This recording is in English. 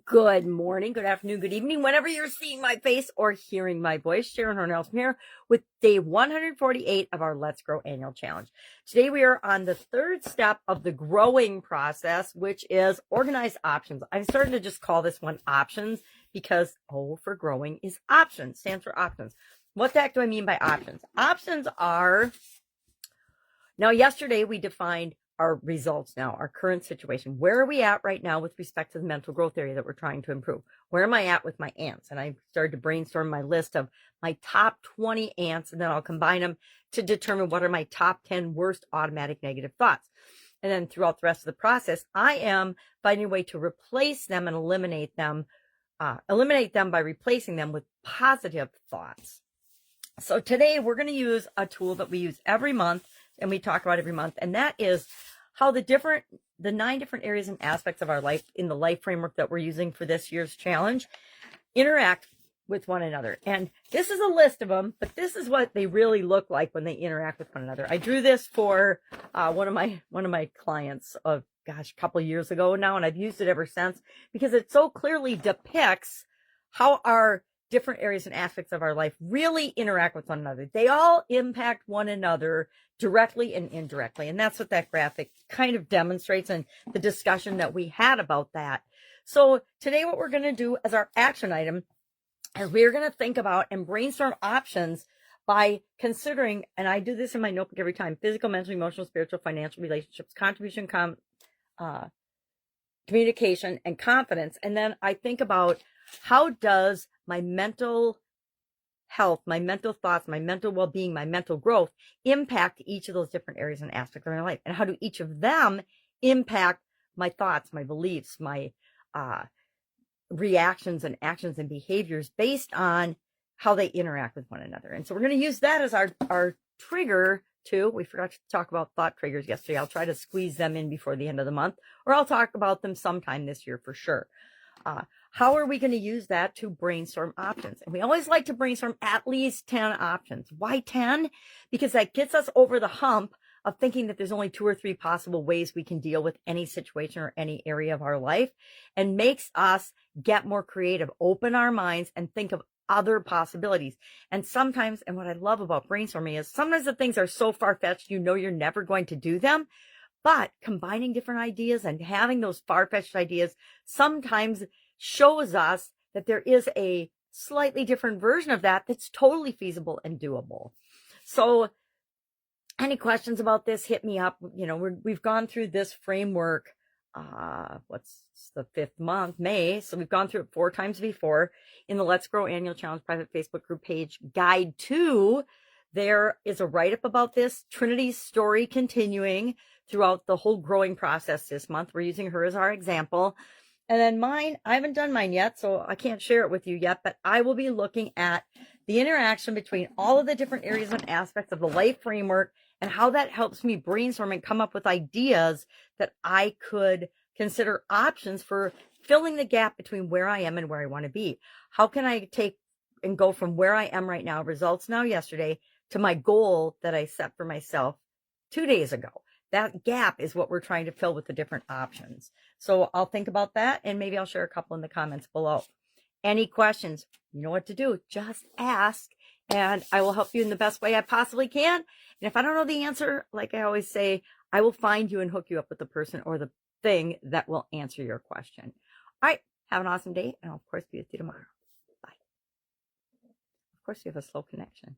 Good morning, good afternoon, good evening, whenever you're seeing my face or hearing my voice. Sharon Horne-Ellstrom here with day 148 of our Let's Grow annual challenge. Today we are on the third step of the growing process, which is organize options. I'm starting to just call this one options because O for growing is options, stands for options. What the heck do I mean by options? Options are, now yesterday we defined our results now, our current situation. Where are we at right now with respect to the mental growth area that we're trying to improve? Where am I at with my ants? And I started to brainstorm my list of my top 20 ants, and then I'll combine them to determine what are my top 10 worst automatic negative thoughts. And then throughout the rest of the process, I am finding a way to replace them and eliminate them by replacing them with positive thoughts. So today we're going to use a tool that we use every month and we talk about every month, and that is how the 9 different areas and aspects of our life in the life framework that we're using for this year's challenge interact with one another. And this is a list of them, but this is what they really look like when they interact with one another. I drew this for one of my clients a couple of years ago now, and I've used it ever since because it so clearly depicts how our different areas and aspects of our life really interact with one another. They all impact one another directly and indirectly. And that's what that graphic kind of demonstrates and the discussion that we had about that. So today what we're going to do as our action item is we're going to think about and brainstorm options by considering, and I do this in my notebook every time, physical, mental, emotional, spiritual, financial, relationships, contribution, communication, and confidence. And then I think about how does my mental health, my mental thoughts, my mental well-being, my mental growth impact each of those different areas and aspects of my life? And how do each of them impact my thoughts, my beliefs, my reactions and actions and behaviors based on how they interact with one another? And so we're going to use that as our trigger too. We forgot to talk about thought triggers yesterday. I'll try to squeeze them in before the end of the month, or I'll talk about them sometime this year for sure. How are we going to use that to brainstorm options? And we always like to brainstorm at least 10 options. Why 10? Because that gets us over the hump of thinking that there's only 2 or 3 possible ways we can deal with any situation or any area of our life, and makes us get more creative, open our minds, and think of other possibilities. And sometimes, and what I love about brainstorming is sometimes the things are so far-fetched, you know you're never going to do them. But combining different ideas and having those far-fetched ideas sometimes shows us that there is a slightly different version of that that's totally feasible and doable. So any questions about this, hit me up. You know, we've gone through this framework, what's the 5th month, May. So we've gone through it 4 times before in the Let's Grow Annual Challenge private Facebook group page, Guide 2. There is a write-up about this, Trinity's story continuing throughout the whole growing process this month. We're using her as our example. And then mine, I haven't done mine yet, so I can't share it with you yet, but I will be looking at the interaction between all of the different areas and aspects of the life framework and how that helps me brainstorm and come up with ideas that I could consider options for filling the gap between where I am and where I want to be. How can I take and go from where I am right now, results now yesterday, to my goal that I set for myself 2 days ago? That gap is what we're trying to fill with the different options. So I'll think about that, and maybe I'll share a couple in the comments below. Any questions? You know what to do. Just ask, and I will help you in the best way I possibly can. And if I don't know the answer, like I always say, I will find you and hook you up with the person or the thing that will answer your question. All right. Have an awesome day, and I'll, of course, be with you tomorrow. Bye. Of course, you have a slow connection.